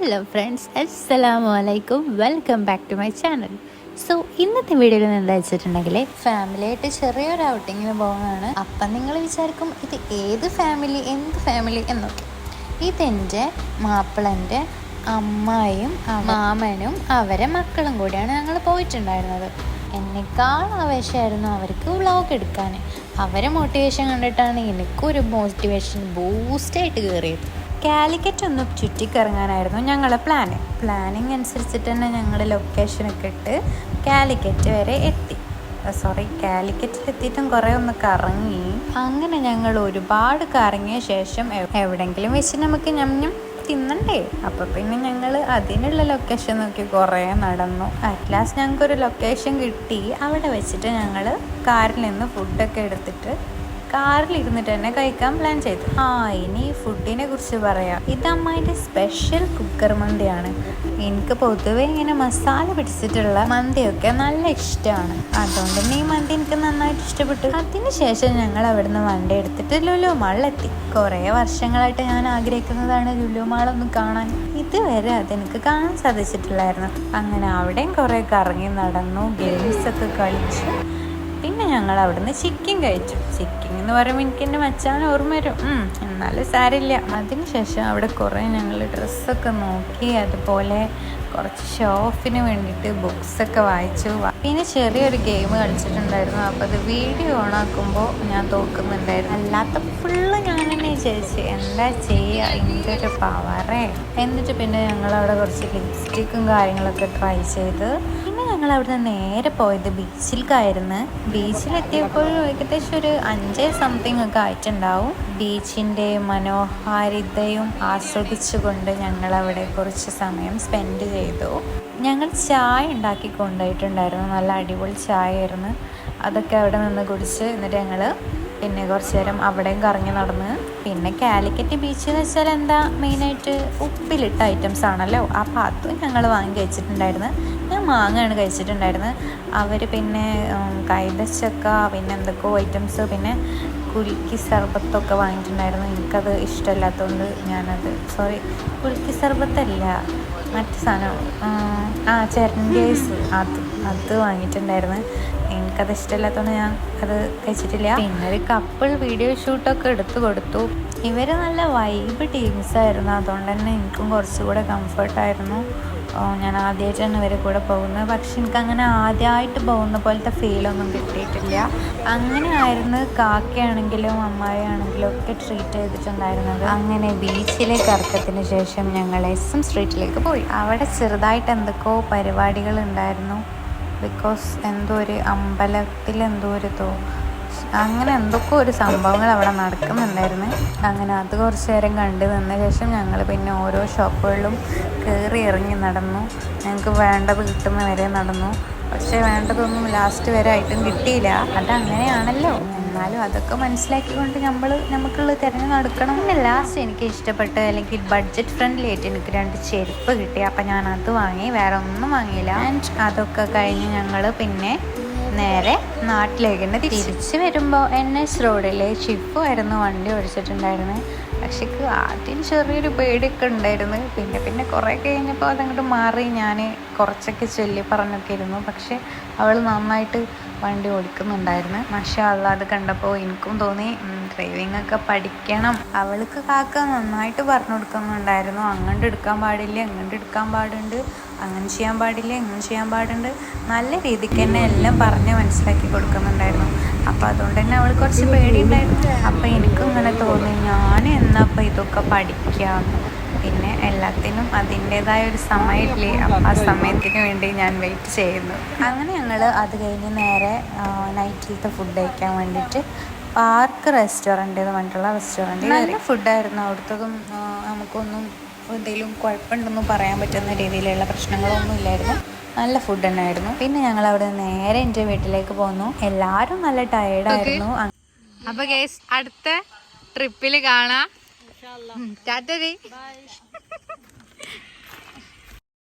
Hello friends, അസ്സലാമു അലൈക്കും. Welcome back to my channel. So ഇന്നത്തെ വീഡിയോയിൽ എന്താ വെച്ചിട്ടുണ്ടെങ്കിൽ ഫാമിലിയായിട്ട് ചെറിയൊരു ഔട്ടിങ്ങിന് പോകുന്നതാണ്. അപ്പം നിങ്ങൾ വിചാരിക്കും ഇത് ഏത് ഫാമിലി, എന്ത് ഫാമിലി എന്നൊക്കെ. ഇതെൻ്റെ മാപ്പിളൻ്റെ അമ്മായിയും മാമനും അവരെ മക്കളും കൂടിയാണ് ഞങ്ങൾ പോയിട്ടുണ്ടായിരുന്നത്. എന്നെക്കാൾ ആവേശമായിരുന്നു അവർക്ക് വ്ളോഗ് എടുക്കാൻ. അവരെ മോട്ടിവേഷൻ കണ്ടിട്ടാണ് എനിക്കൊരു മോട്ടിവേഷൻ ബൂസ്റ്റായിട്ട് കയറിയത്. കാലിക്കറ്റ് ഒന്ന് ചുറ്റിക്കറങ്ങാനായിരുന്നു ഞങ്ങളെ പ്ലാനിങ് അനുസരിച്ചിട്ട് തന്നെ ഞങ്ങൾ ലൊക്കേഷനൊക്കെ ഇട്ട് കാലിക്കറ്റ് വരെ എത്തി. കാലിക്കറ്റിലെത്തിയിട്ടും കുറേ ഒന്ന് കറങ്ങി. അങ്ങനെ ഞങ്ങൾ ഒരുപാട് കറങ്ങിയ ശേഷം എവിടെയെങ്കിലും വെച്ച് നമുക്ക് ഞം തിന്നണ്ടേ. അപ്പോൾ പിന്നെ ഞങ്ങൾ അതിനുള്ള ലൊക്കേഷൻ നോക്കി കുറേ നടന്നു. അറ്റ് ലാസ്റ്റ് ഞങ്ങൾക്കൊരു ലൊക്കേഷൻ കിട്ടി. അവിടെ വെച്ചിട്ട് ഞങ്ങൾ കാറിൽ നിന്ന് ഫുഡൊക്കെ എടുത്തിട്ട് കാറിലിരുന്നിട്ട് തന്നെ കഴിക്കാൻ പ്ലാൻ ചെയ്തു. ഇനി ഫുഡിനെ കുറിച്ച് പറയാം. ഇത് അമ്മായിൻ്റെ സ്പെഷ്യൽ കുക്കർ മന്തിയാണ്. എനിക്ക് പൊതുവെ ഇങ്ങനെ മസാല പിടിച്ചിട്ടുള്ള മന്തിയൊക്കെ നല്ല ഇഷ്ടമാണ്. അതുകൊണ്ട് തന്നെ ഈ മന്തി എനിക്ക് നന്നായിട്ട് ഇഷ്ടപ്പെട്ടു. അതിനുശേഷം ഞങ്ങൾ അവിടുന്ന് വണ്ടി എടുത്തിട്ട് ലുലു മാളിലെത്തി. കുറേ വർഷങ്ങളായിട്ട് ഞാൻ ആഗ്രഹിക്കുന്നതാണ് ലുലു മാളൊന്ന് കാണാൻ. ഇതുവരെ അതെനിക്ക് കാണാൻ സാധിച്ചിട്ടില്ലായിരുന്നു. അങ്ങനെ അവിടെയും കുറേ കറങ്ങി നടന്നു, ഗെയിംസൊക്കെ കളിച്ചു. പിന്നെ ഞങ്ങൾ അവിടുന്ന് ചിക്കൻ കഴിച്ചു. ചിക്കൻ എന്ന് പറയുമ്പോൾ എനിക്ക് എൻ്റെ മച്ചാൻ ഓർമ്മ വരും, എന്നാലും സാരില്ല. അതിനുശേഷം അവിടെ കുറേ ഞങ്ങൾ ഡ്രസ്സൊക്കെ നോക്കി, അതുപോലെ കുറച്ച് ഷോപ്പിന് വേണ്ടിയിട്ട് ബുക്സൊക്കെ വായിച്ചു. പിന്നെ ചെറിയൊരു ഗെയിം കളിച്ചിട്ടുണ്ടായിരുന്നു. അപ്പോൾ അത് വീഡിയോ ഓണാക്കുമ്പോൾ ഞാൻ തോക്കുന്നുണ്ടായിരുന്നു. അല്ലാത്ത ഫുള്ള് ഞാൻ തന്നെ വിചാരിച്ചു എന്താ ചെയ്യുക, ഇതൊരു പവറേ. എന്നിട്ട് പിന്നെ ഞങ്ങളവിടെ കുറച്ച് ലിപ്സ്റ്റിക്കും കാര്യങ്ങളൊക്കെ ട്രൈ ചെയ്ത് ഞങ്ങൾ അവിടുന്ന് നേരെ പോയത് ബീച്ചിലേക്കായിരുന്നു. ബീച്ചിലെത്തിയപ്പോൾ ഏകദേശം ഒരു 5 സംതിങ് ഒക്കെ ആയിട്ടുണ്ടാവും. ബീച്ചിൻ്റെ മനോഹാരിതയും ആസ്വദിച്ചുകൊണ്ട് ഞങ്ങളവിടെ കുറച്ച് സമയം സ്പെൻഡ് ചെയ്തു. ഞങ്ങൾ ചായ ഉണ്ടാക്കി കൊണ്ടുപോയിട്ടുണ്ടായിരുന്നു. നല്ല അടിപൊളി ചായ ആയിരുന്നു. അതൊക്കെ അവിടെ നിന്ന് കുടിച്ച് എന്നിട്ട് ഞങ്ങൾ പിന്നെ കുറച്ച് നേരം അവിടെയും കറങ്ങി നടന്ന്. പിന്നെ കാലിക്കറ്റ് ബീച്ച് എന്ന് വെച്ചാൽ എന്താ, മെയിനായിട്ട് ഉപ്പിലിട്ട ഐറ്റംസ് ആണല്ലോ. അപ്പോൾ അതും ഞങ്ങൾ വാങ്ങി കഴിച്ചിട്ടുണ്ടായിരുന്നു. ഞാൻ മാങ്ങയാണ് കഴിച്ചിട്ടുണ്ടായിരുന്നത്. അവർ പിന്നെ കൈതച്ചക്ക, പിന്നെ എന്തൊക്കെയോ ഐറ്റംസ്, പിന്നെ കുലുക്കി സർബത്തൊക്കെ വാങ്ങിയിട്ടുണ്ടായിരുന്നു. എനിക്കത് ഇഷ്ടമല്ലാത്തതുകൊണ്ട് ഞാനത് കുലുക്കി സർബത്തല്ല, മറ്റു സാധനം ചെരണ്ടേസ് അത് വാങ്ങിയിട്ടുണ്ടായിരുന്നു. എനിക്കത് ഇഷ്ടമില്ലാത്തതുകൊണ്ട് ഞാൻ അത് കഴിച്ചിട്ടില്ല. പിന്നെ ഒരു കപ്പിൾ വീഡിയോ ഷൂട്ടൊക്കെ എടുത്തു കൊടുത്തു. ഇവർ നല്ല വൈബ് ടീംസായിരുന്നു. അതുകൊണ്ട് തന്നെ എനിക്കും കുറച്ചുകൂടെ കംഫർട്ടായിരുന്നു. ഞാൻ ആദ്യമായിട്ടാണ് ഇവരെ കൂടെ പോകുന്നത്. പക്ഷെ എനിക്കങ്ങനെ ആദ്യമായിട്ട് പോകുന്ന പോലത്തെ ഫീലൊന്നും കിട്ടിയിട്ടില്ല. അങ്ങനെ ആയിരുന്നു കാക്കയാണെങ്കിലും അമ്മായിയാണെങ്കിലും ഒക്കെ ട്രീറ്റ് ചെയ്തിട്ടുണ്ടായിരുന്നത്. അങ്ങനെ ബീച്ചിലെ കറക്കത്തിന് ശേഷം ഞങ്ങൾ SM സ്ട്രീറ്റിലേക്ക് പോയി. അവിടെ ചെറുതായിട്ട് എന്തൊക്കെയോ പരിപാടികൾ ഉണ്ടായിരുന്നു. ബിക്കോസ് എന്തോ ഒരു അമ്പലത്തിൽ അങ്ങനെ എന്തൊക്കെ ഒരു സംഭവങ്ങൾ അവിടെ നടക്കുന്നുണ്ടായിരുന്നു. അങ്ങനെ അത് കുറച്ച് നേരം കണ്ടു നിന്ന ശേഷം ഞങ്ങൾ പിന്നെ ഓരോ ഷോപ്പുകളിലും കയറി ഇറങ്ങി നടന്നു. ഞങ്ങൾക്ക് വേണ്ടത് കിട്ടുന്ന വരെ നടന്നു. പക്ഷേ വേണ്ടതൊന്നും ലാസ്റ്റ് വരെ ആയിട്ടും കിട്ടിയില്ല. അതങ്ങനെയാണല്ലോ. എന്നാലും അതൊക്കെ മനസ്സിലാക്കിക്കൊണ്ട് നമുക്കുള്ളത് തിരഞ്ഞു നടക്കണം. പിന്നെ ലാസ്റ്റ് എനിക്ക് ഇഷ്ടപ്പെട്ട അല്ലെങ്കിൽ ബഡ്ജറ്റ് ഫ്രണ്ട്ലി ആയിട്ട് എനിക്ക് 2 ചെരുപ്പ് കിട്ടി. അപ്പം ഞാൻ അത് വാങ്ങി, വേറെ ഒന്നും വാങ്ങിയില്ല. ആൻഡ് അതൊക്കെ കഴിഞ്ഞ് ഞങ്ങൾ പിന്നെ നേരെ നാട്ടിലേക്ക് തന്നെ തിരിച്ച് വരുമ്പോൾ NH റോഡിലെ ഷിഫു ആയിരുന്നു വണ്ടി ഓടിച്ചിട്ടുണ്ടായിരുന്നത്. പക്ഷേ ആദ്യം ചെറിയൊരു പേടിയൊക്കെ ഉണ്ടായിരുന്നു. പിന്നെ കുറേ കഴിഞ്ഞപ്പോൾ അതങ്ങോട്ട് മാറി. ഞാൻ കുറച്ചൊക്കെ ചൊല്ലി പറഞ്ഞൊക്കെ ഇരുന്നു. പക്ഷേ അവൾ നന്നായിട്ട് വണ്ടി ഓടിക്കുന്നുണ്ടായിരുന്നു. മാഷാ അല്ലാഹ്. അത് കണ്ടപ്പോൾ എനിക്കും തോന്നി ഡ്രൈവിംഗ് ഒക്കെ പഠിക്കണം. അവൾക്ക് കാക്ക നന്നായിട്ട് പറഞ്ഞു കൊടുക്കുന്നുണ്ടായിരുന്നു. അങ്ങോട്ട് എടുക്കാൻ പാടില്ല, ഇങ്ങോട്ട് എടുക്കാൻ പാടുണ്ട്, അങ്ങനെ ചെയ്യാൻ പാടില്ല, ഇങ്ങനെ ചെയ്യാൻ പാടുണ്ട്. നല്ല രീതിക്ക് തന്നെ എല്ലാം പറഞ്ഞ് മനസ്സിലാക്കി കൊടുക്കുന്നുണ്ടായിരുന്നു. അപ്പോൾ അതുകൊണ്ട് തന്നെ അവൾ കുറച്ച് പേടിയുണ്ടായിരുന്നു. അപ്പോൾ എനിക്കും ഇങ്ങനെ തോന്നി ഞാൻ എന്നപ്പോൾ ഇതൊക്കെ പഠിക്കാം. പിന്നെ എല്ലാത്തിനും അതിൻ്റേതായ ഒരു സമയമില്ലേ, അപ്പം ആ സമയത്തിന് വേണ്ടി ഞാൻ വെയിറ്റ് ചെയ്യുന്നു. അങ്ങനെ ഞങ്ങൾ അത് കഴിഞ്ഞ് നേരെ നൈറ്റിലത്തെ ഫുഡ് കഴിക്കാൻ വേണ്ടിയിട്ട് പാർക്ക് റെസ്റ്റോറൻറ്റ് എന്ന് പറഞ്ഞിട്ടുള്ള റെസ്റ്റോറൻറ്റ്. നല്ല ഫുഡായിരുന്നു അവിടുത്തതും. നമുക്കൊന്നും എന്തെങ്കിലും കുഴപ്പമുണ്ടെന്നും പറയാൻ പറ്റുന്ന രീതിയിലുള്ള പ്രശ്നങ്ങളൊന്നും ഇല്ലായിരുന്നു. നല്ല ഫുഡ് തന്നെ ആയിരുന്നു. പിന്നെ ഞങ്ങൾ അവിടെ നേരെ എൻ്റെ വീട്ടിലേക്ക് പോന്നു. എല്ലാവരും നല്ല ടയേർഡായിരുന്നു. അപ്പോൾ ഗയ്സ്, അടുത്ത ട്രിപ്പിൽ കാണാം. ടാറ്റ.